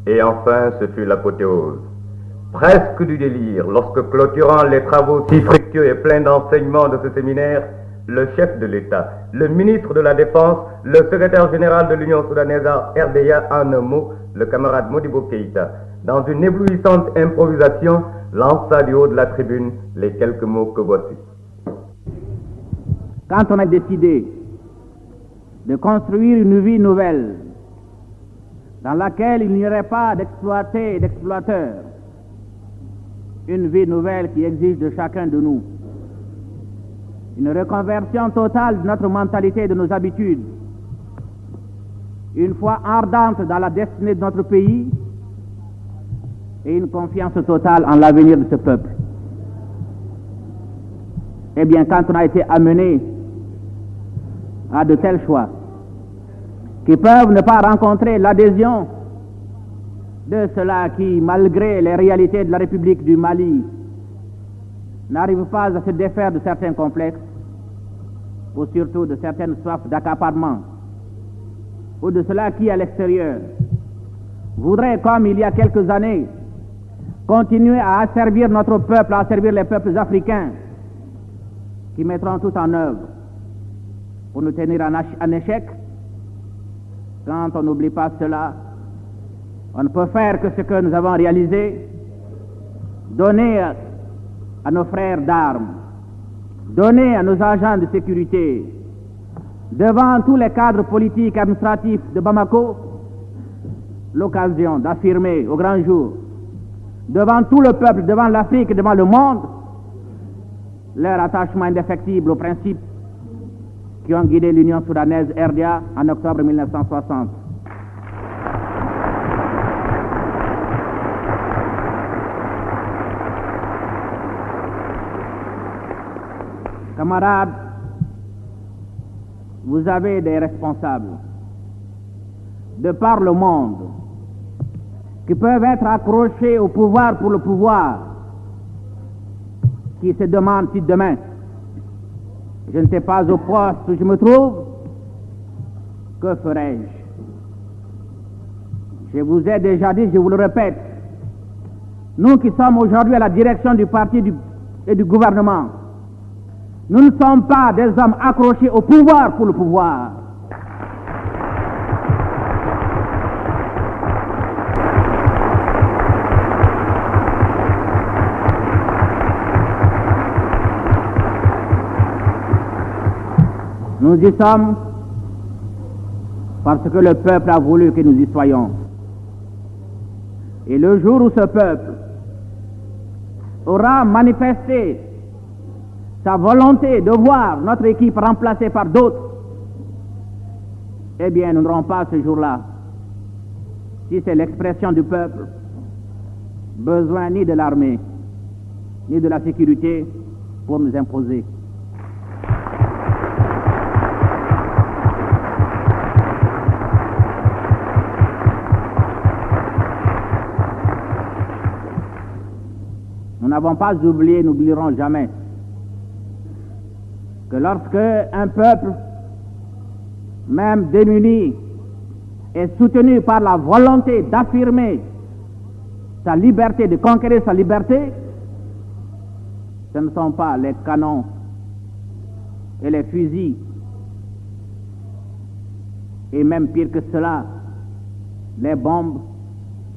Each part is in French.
Et enfin, ce fut l'apothéose, presque du délire, lorsque, clôturant les travaux si fructueux et pleins d'enseignements de ce séminaire, le chef de l'État, le ministre de la Défense, le secrétaire général de l'Union soudanaise RDA, en un mot, le camarade Modibo Keïta, dans une éblouissante improvisation, lança du haut de la tribune les quelques mots que voici. Quand on a décidé de construire une vie nouvelle, dans laquelle il n'y aurait pas d'exploités et d'exploiteurs, une vie nouvelle qui exige de chacun de nous une reconversion totale de notre mentalité et de nos habitudes, une foi ardente dans la destinée de notre pays et une confiance totale en l'avenir de ce peuple. Eh bien, quand on a été amené à de tels choix qui peuvent ne pas rencontrer l'adhésion de ceux-là qui, malgré les réalités de la République du Mali, n'arrivent pas à se défaire de certains complexes, ou surtout de certaines soifs d'accaparement, ou de ceux-là qui, à l'extérieur, voudraient, comme il y a quelques années, continuer à asservir notre peuple, à asservir les peuples africains, qui mettront tout en œuvre pour nous tenir en échec. Quand on n'oublie pas cela, on ne peut faire que ce que nous avons réalisé, donner à nos frères d'armes, donner à nos agents de sécurité, devant tous les cadres politiques et administratifs de Bamako, l'occasion d'affirmer au grand jour, devant tout le peuple, devant l'Afrique et devant le monde, leur attachement indéfectible aux principes qui ont guidé l'Union soudanaise RDA en octobre 1960. Camarades, vous avez des responsables de par le monde qui peuvent être accrochés au pouvoir pour le pouvoir, qui se demandent si demain je ne sais pas au poste où je me trouve, que ferais-je? Je vous ai déjà dit, je vous le répète, nous qui sommes aujourd'hui à la direction du parti et du gouvernement, nous ne sommes pas des hommes accrochés au pouvoir pour le pouvoir. Nous y sommes parce que le peuple a voulu que nous y soyons. Et le jour où ce peuple aura manifesté sa volonté de voir notre équipe remplacée par d'autres, eh bien, nous n'aurons pas ce jour-là, si c'est l'expression du peuple, besoin ni de l'armée, ni de la sécurité pour nous imposer. Nous n'avons pas oublié, n'oublierons jamais que lorsque un peuple, même démuni, est soutenu par la volonté d'affirmer sa liberté, de conquérir sa liberté, ce ne sont pas les canons et les fusils, et même pire que cela, les bombes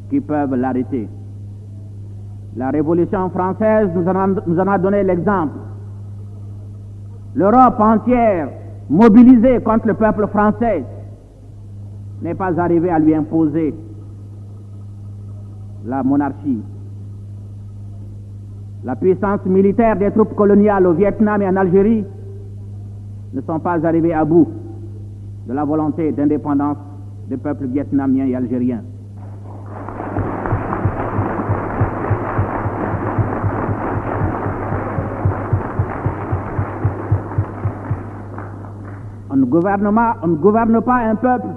qui peuvent l'arrêter. La Révolution française nous en a donné l'exemple. L'Europe entière, mobilisée contre le peuple français, n'est pas arrivée à lui imposer la monarchie. La puissance militaire des troupes coloniales au Vietnam et en Algérie ne sont pas arrivées à bout de la volonté d'indépendance des peuples vietnamiens et algériens. On ne gouverne pas un peuple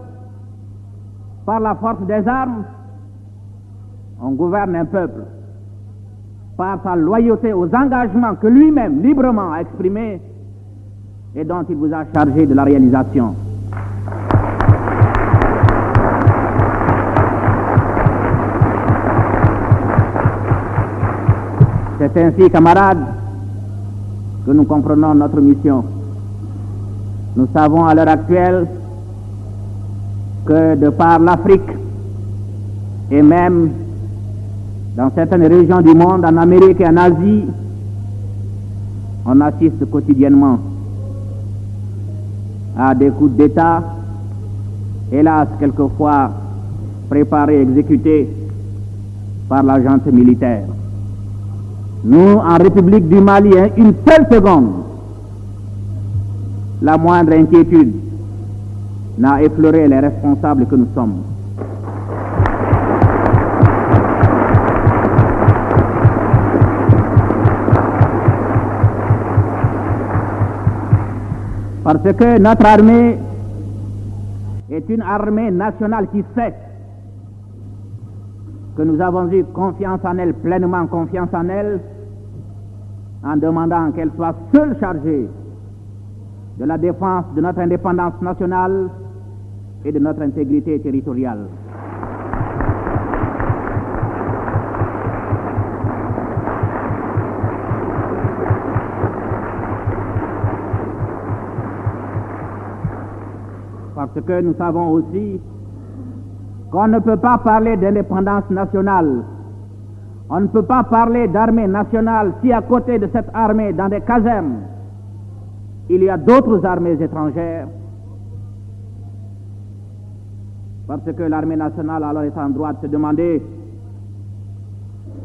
par la force des armes, on gouverne un peuple par sa loyauté aux engagements que lui-même librement a exprimés et dont il vous a chargé de la réalisation. C'est ainsi, camarades, que nous comprenons notre mission. Nous savons à l'heure actuelle que de par l'Afrique et même dans certaines régions du monde, en Amérique et en Asie, on assiste quotidiennement à des coups d'État, hélas quelquefois préparés et exécutés par la junte militaire. Nous, en République du Mali, une seule seconde, la moindre inquiétude n'a effleuré les responsables que nous sommes. Parce que notre armée est une armée nationale qui sait que nous avons eu confiance en elle, pleinement confiance en elle, en demandant qu'elle soit seule chargée de la défense de notre indépendance nationale et de notre intégrité territoriale. Parce que nous savons aussi qu'on ne peut pas parler d'indépendance nationale, on ne peut pas parler d'armée nationale si à côté de cette armée, dans des casernes, il y a d'autres armées étrangères, parce que l'armée nationale alors est en droit de se demander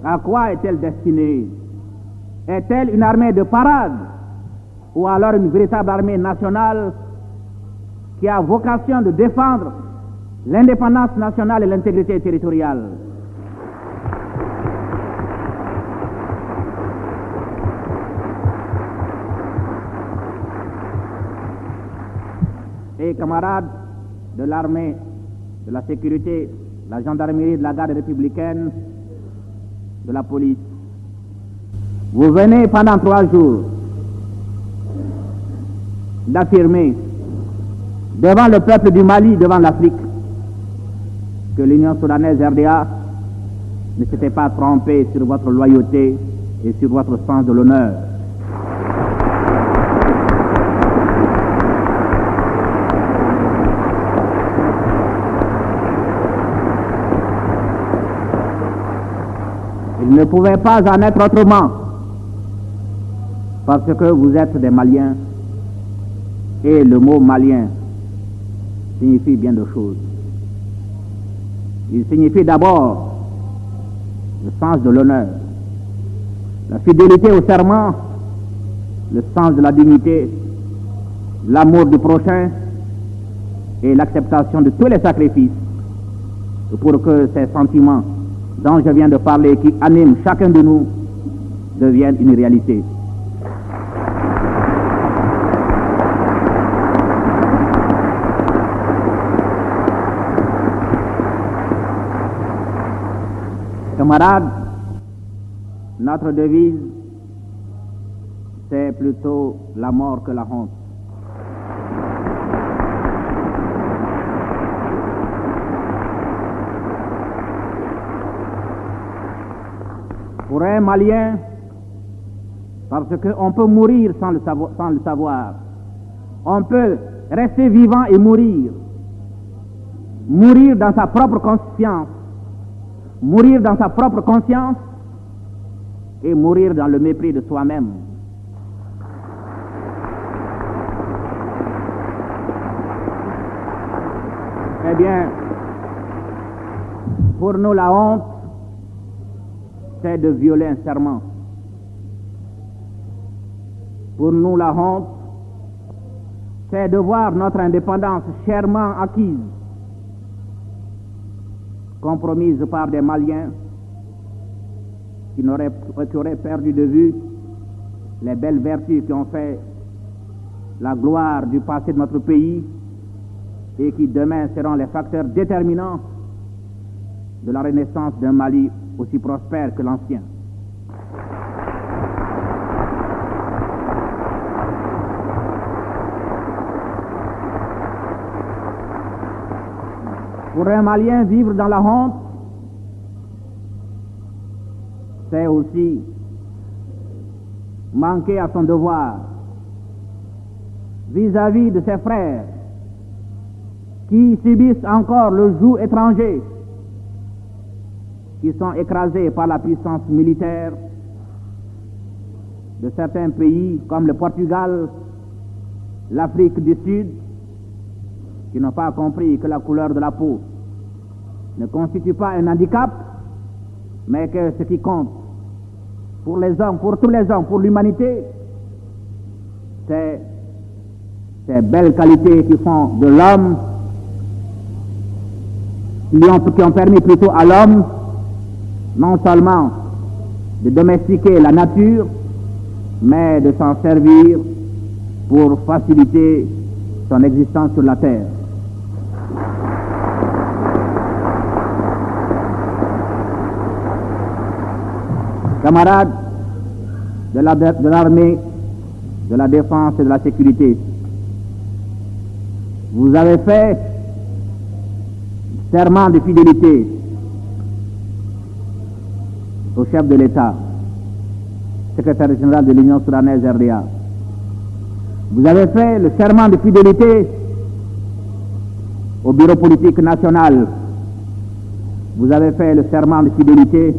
à quoi est-elle destinée? Est-elle une armée de parade ou alors une véritable armée nationale qui a vocation de défendre l'indépendance nationale et l'intégrité territoriale? Et camarades de l'armée, de la sécurité, de la gendarmerie, de la garde républicaine, de la police, vous venez pendant 3 jours d'affirmer devant le peuple du Mali, devant l'Afrique, que l'Union soudanaise RDA ne s'était pas trompée sur votre loyauté et sur votre sens de l'honneur. Il ne pouvait pas en être autrement, parce que vous êtes des Maliens, et le mot malien signifie bien de choses. Il signifie d'abord le sens de l'honneur, la fidélité au serment, le sens de la dignité, l'amour du prochain et l'acceptation de tous les sacrifices pour que ces sentiments dont je viens de parler, qui animent chacun de nous, deviennent une réalité. Camarades, notre devise, c'est plutôt la mort que la honte. Pour un Malien, parce qu'on peut mourir sans le savoir. On peut rester vivant et mourir. Mourir dans sa propre conscience. Mourir dans sa propre conscience et mourir dans le mépris de soi-même. Eh bien, pour nous, la honte, c'est de violer un serment. Pour nous, la honte, c'est de voir notre indépendance chèrement acquise, compromise par des Maliens qui auraient perdu de vue les belles vertus qui ont fait la gloire du passé de notre pays et qui demain seront les facteurs déterminants de la renaissance d'un Mali aussi prospère que l'ancien. Pour un Malien, vivre dans la honte, c'est aussi manqué à son devoir vis-à-vis de ses frères qui subissent encore le joug étranger, qui sont écrasés par la puissance militaire de certains pays comme le Portugal, l'Afrique du Sud, qui n'ont pas compris que la couleur de la peau ne constitue pas un handicap, mais que ce qui compte pour les hommes, pour tous les hommes, pour l'humanité, c'est ces belles qualités qui font de l'homme, qui ont permis plutôt à l'homme non seulement de domestiquer la nature, mais de s'en servir pour faciliter son existence sur la terre. Camarades de l'armée, de la défense et de la sécurité, vous avez fait serment de fidélité au chef de l'État, secrétaire général de l'Union soudanaise RDA. Vous avez fait le serment de fidélité au bureau politique national. Vous avez fait le serment de fidélité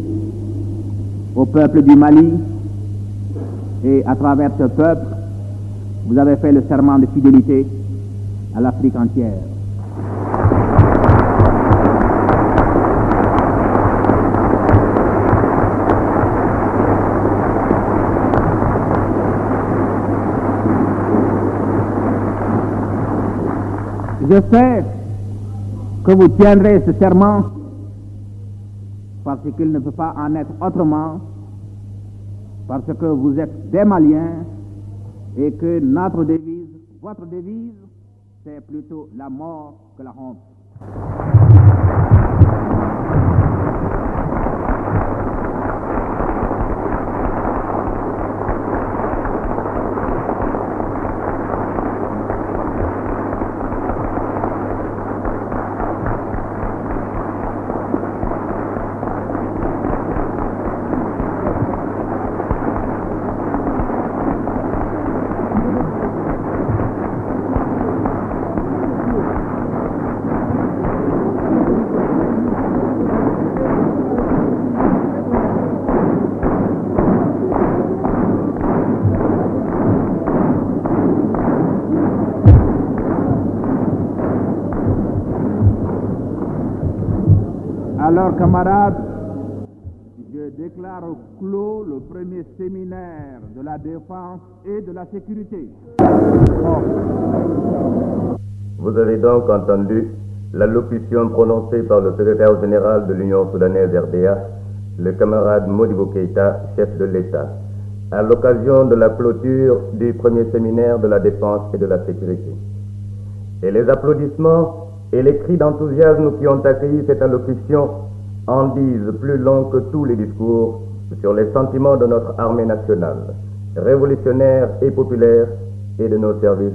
au peuple du Mali, et à travers ce peuple, vous avez fait le serment de fidélité à l'Afrique entière. Je sais que vous tiendrez ce serment parce qu'il ne peut pas en être autrement, parce que vous êtes des Maliens et que notre devise, votre devise, c'est plutôt la mort que la honte. Alors, camarades, je déclare clos le premier séminaire de la défense et de la sécurité. Vous avez donc entendu l'allocution prononcée par le secrétaire général de l'Union soudanaise RDA, le camarade Modibo Keïta, chef de l'État, à l'occasion de la clôture du premier séminaire de la défense et de la sécurité. Et les applaudissements et les cris d'enthousiasme qui ont accueilli cette allocution en disent plus long que tous les discours sur les sentiments de notre armée nationale, révolutionnaire et populaire, et de nos services